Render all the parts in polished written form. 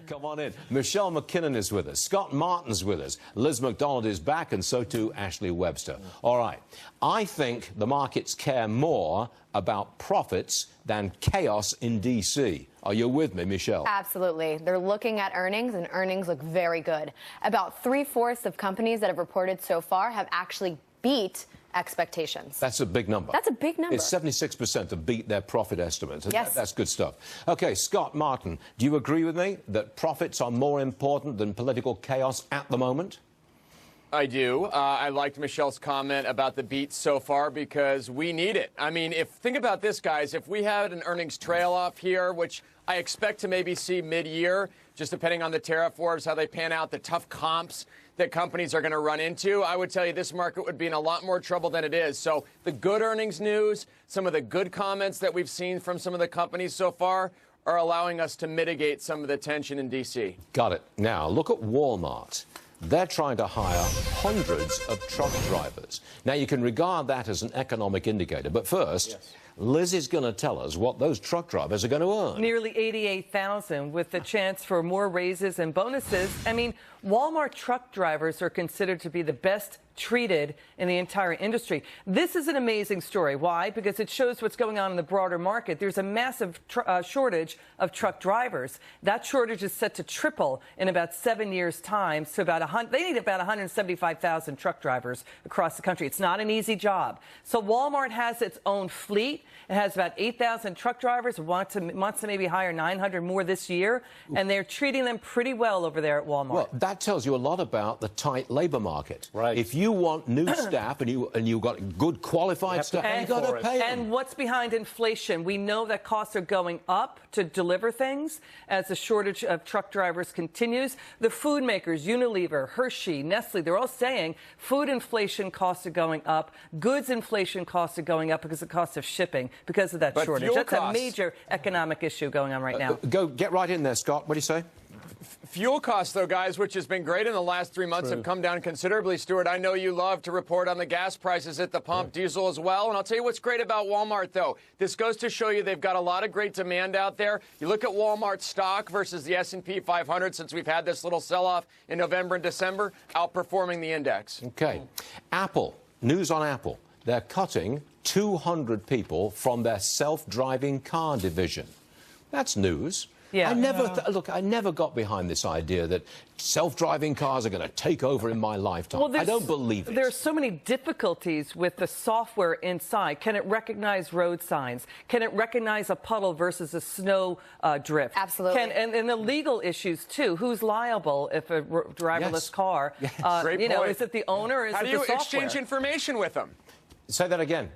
Come on in. Michelle McKinnon is with us. Scott Martin's with us. Liz McDonald is back, and so too Ashley Webster. All right. I think the markets care more about profits than chaos in D.C. Are you with me, Michelle? Absolutely. They're looking at earnings, and earnings look very good. About 3/4 of companies that have reported so far have actually beat expectations. That's a big number. That's a big number. It's 76% have beat their profit estimates. Yes. That's good stuff. Okay, Scott Martin, do you agree with me that profits are more important than political chaos at the moment? I do. I liked Michelle's comment about the beat so far because we need it. I mean, think about this, guys. If we had an earnings trail off here, which I expect to maybe see mid-year, just depending on the tariff wars, how they pan out, the tough comps that companies are going to run into, I would tell you this market would be in a lot more trouble than it is. So the good earnings news, some of the good comments that we've seen from some of the companies so far are allowing us to mitigate some of the tension in D.C. Got it. Now, look at Walmart. They're trying to hire hundreds of truck drivers. Now, you can regard that as an economic indicator. But first, yes, Liz is going to tell us what those truck drivers are going to earn. Nearly $88,000 with the chance for more raises and bonuses. I mean, Walmart truck drivers are considered to be the best treated in the entire industry. This is an amazing story. Why? Because it shows what's going on in the broader market. There's a massive shortage of truck drivers. That shortage is set to triple in about 7 years' time. So they need about 175,000 truck drivers across the country. It's not an easy job. So Walmart has its own fleet. It has about 8,000 truck drivers. Wants to maybe hire 900 more this year, and they're treating them pretty well over there at Walmart. Well, that tells you a lot about the tight labor market. Right. If you want new staff and you've got good qualified staff, you've got to pay them. And what's behind inflation? We know that costs are going up to deliver things as the shortage of truck drivers continues. The food makers, Unilever, Hershey, Nestle, they're all saying food inflation costs are going up, goods inflation costs are going up because of the cost of shipping, because of that shortage. That's a major economic issue going on right now. Get right in there, Scott. What do you say? Fuel costs, though, guys, which has been great in the last 3 months, have come down considerably. Stuart, I know you love to report on the gas prices at the pump, diesel as well. And I'll tell you what's great about Walmart, though. This goes to show you they've got a lot of great demand out there. You look at Walmart stock versus the S&P 500 since we've had this little sell-off in November and December, outperforming the index. Okay. Apple. News on Apple. They're cutting 200 people from their self-driving car division. That's news. Yeah. I never got behind this idea that self-driving cars are going to take over in my lifetime. Well, I don't believe it. There are so many difficulties with the software inside. Can it recognize road signs? Can it recognize a puddle versus a snow drift? Absolutely. And the legal issues, too. Who's liable if a driverless car, Great point. is it the owner or is it the software? How do you exchange information with them? Say that again.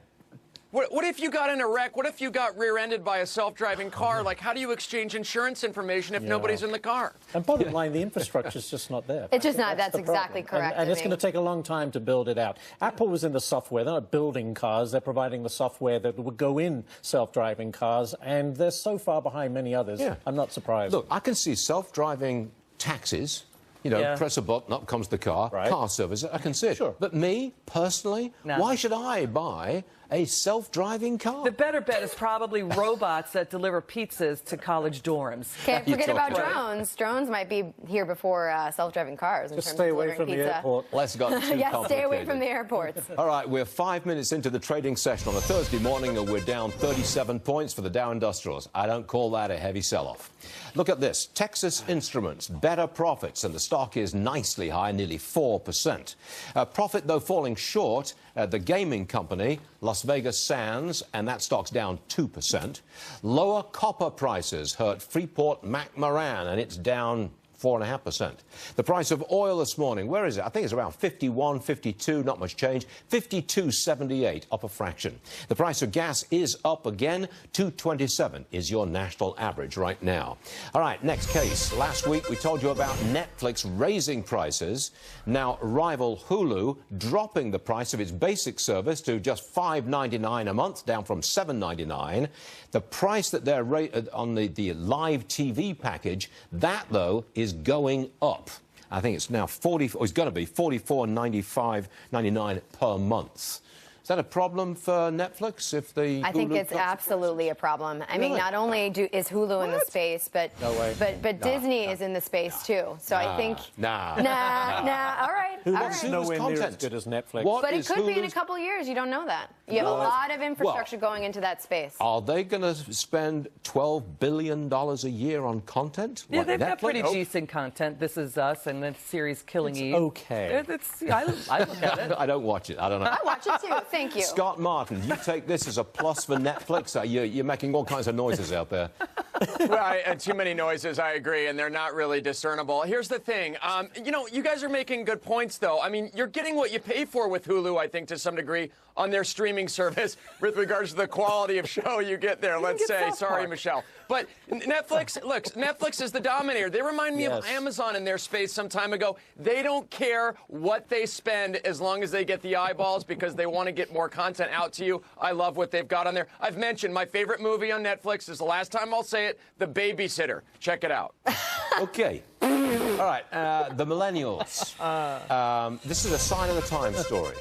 What if you got in a wreck? What if you got rear-ended by a self-driving car? Like, how do you exchange insurance information if nobody's in the car? And bottom line, the infrastructure's just not there. It's just not. That's exactly correct. And it's going to take a long time to build it out. Apple was in the software. They're not building cars. They're providing the software that would go in self-driving cars. And they're so far behind many others. Yeah. I'm not surprised. Look, I can see self-driving taxis. You know, press a button, up comes the car, car service. I can see it. Sure. But me, personally, why should I buy a self-driving car? The better bet is probably robots that deliver pizzas to college dorms. Can't forget about drones. Drones might be here before self-driving cars. Just stay away from the airport. Let's go too complicated. Stay away from the airports. All right, we're 5 minutes into the trading session on a Thursday morning, and we're down 37 points for the Dow Industrials. I don't call that a heavy sell-off. Look at this. Texas Instruments, better profits, and the stock is nicely high, nearly 4%. Profit, though, falling short. The gaming company, Las Vegas Sands, and that stock's down 2%. Lower copper prices hurt Freeport-McMoRan, and it's down 4.5%. The price of oil this morning, where is it? I think it's around 51, 52, not much change. 52.78, up a fraction. The price of gas is up again. 227 is your national average right now. All right, next case. Last week we told you about Netflix raising prices. Now rival Hulu dropping the price of its basic service to just $5.99 a month, down from $7.99. The price that they're on the live TV package, that though is going up. I think it's now it's going to be $44.99 per month. that a problem for Netflix if the I think Hulu it's drops the absolutely a problem. I mean, Really? not only is Hulu in the space, but No way. but Disney is in the space too. So I think Nah. nah. All right, all Hulu's right. nowhere near as content? good as Netflix. What But it is could be in a Hulu's- couple of years. You don't know that. You have a lot of infrastructure going into that space. Are they going to spend $12 billion a year on content? Yeah, like they've got Netflix? pretty decent content. This Is Us and the series Killing Eve. okay. I look at it. I don't watch it. I don't know. I watch it too. Thank you. Scott Martin, you take this as a plus for Netflix? You're making all kinds of noises out there. Well, too many noises, I agree, and they're not really discernible. Here's the thing. You guys are making good points, though. I mean, you're getting what you pay for with Hulu, I think, to some degree, on their streaming service with regards to the quality of show you get there, let's say. Sorry, Michelle. But Netflix, look, Netflix is the dominator. They remind me of Amazon in their space some time ago. They don't care what they spend as long as they get the eyeballs because they want to get more content out to you. I love what they've got on there. I've mentioned my favorite movie on Netflix is the last time I'll say it, The Babysitter. Check it out. Okay. All right. The millennials. This is a sign of the time story.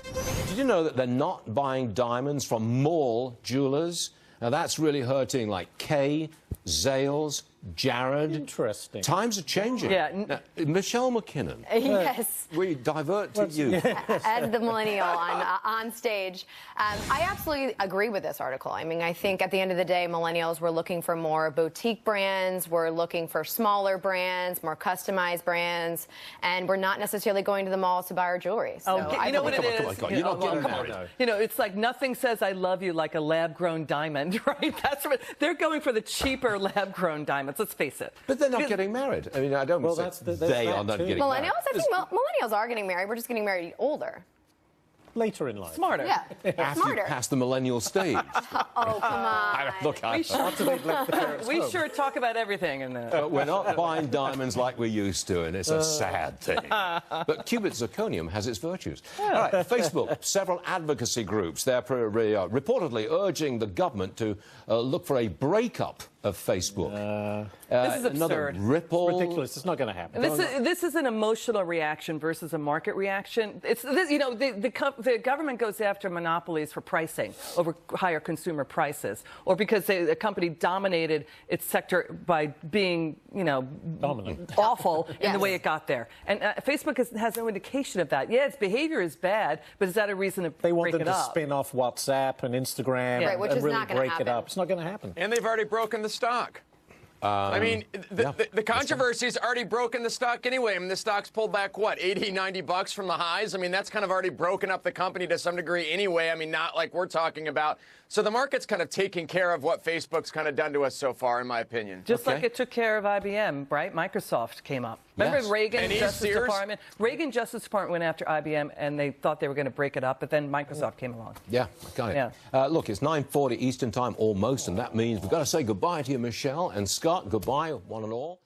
Did you know that they're not buying diamonds from mall jewelers? Now, that's really hurting, like Kay, Zales, Jared. Interesting. Times are changing. Yeah. Now, Michelle McKinnon. Yes. We divert to you. As the millennial on stage. I absolutely agree with this article. I mean, I think at the end of the day, millennials were looking for more boutique brands, we're looking for smaller brands, more customized brands, and we're not necessarily going to the malls to buy our jewelry. So You know what it is? Come on. You're not getting married. You know, it's like nothing says I love you like a lab-grown diamond, right? That's what they're going for, the cheaper lab-grown diamonds. Let's face it. But they're not getting married. I mean, I don't Well, say that's the- they that's are that not too. getting married. Millennials, I think millennials are getting married. We're just getting married older. Later in life. Smarter. Yeah, After you smarter. pass the millennial stage. Oh, come on. We sure talk about everything in there. But we're not buying diamonds like we used to, and it's a sad thing. But cubic zirconium has its virtues. All right, Facebook, several advocacy groups, they're reportedly urging the government to look for a breakup of Facebook. This is Another absurd. Ripple. Ridiculous. It's not going to happen. This is an emotional reaction versus a market reaction. It's this, the government goes after monopolies for pricing over higher consumer prices, or because a company dominated its sector by being Dominant. awful in Yes. the way it got there. And Facebook has no indication of that. Yeah, its behavior is bad, but is that a reason to They want break them it to up? spin off WhatsApp and Instagram Right, which and is really not gonna break it happen. up. It's not going to happen. And they've already broken the stock. I mean, the controversy's already broken the stock anyway. I mean, the stock's pulled back, what, 80, 90 bucks from the highs? I mean, that's kind of already broken up the company to some degree anyway. I mean, not like we're talking about. So the market's kind of taking care of what Facebook's kind of done to us so far, in my opinion. Just like it took care of IBM, right? Microsoft came up. Remember Yes. Reagan And Justice Sears? Department? Reagan Justice Department went after IBM, and they thought they were going to break it up, but then Microsoft came along. Yeah, got it. Yeah. Look, it's 9:40 Eastern Time almost, and that means we've got to say goodbye to you, Michelle and Scott. Goodbye, one and all.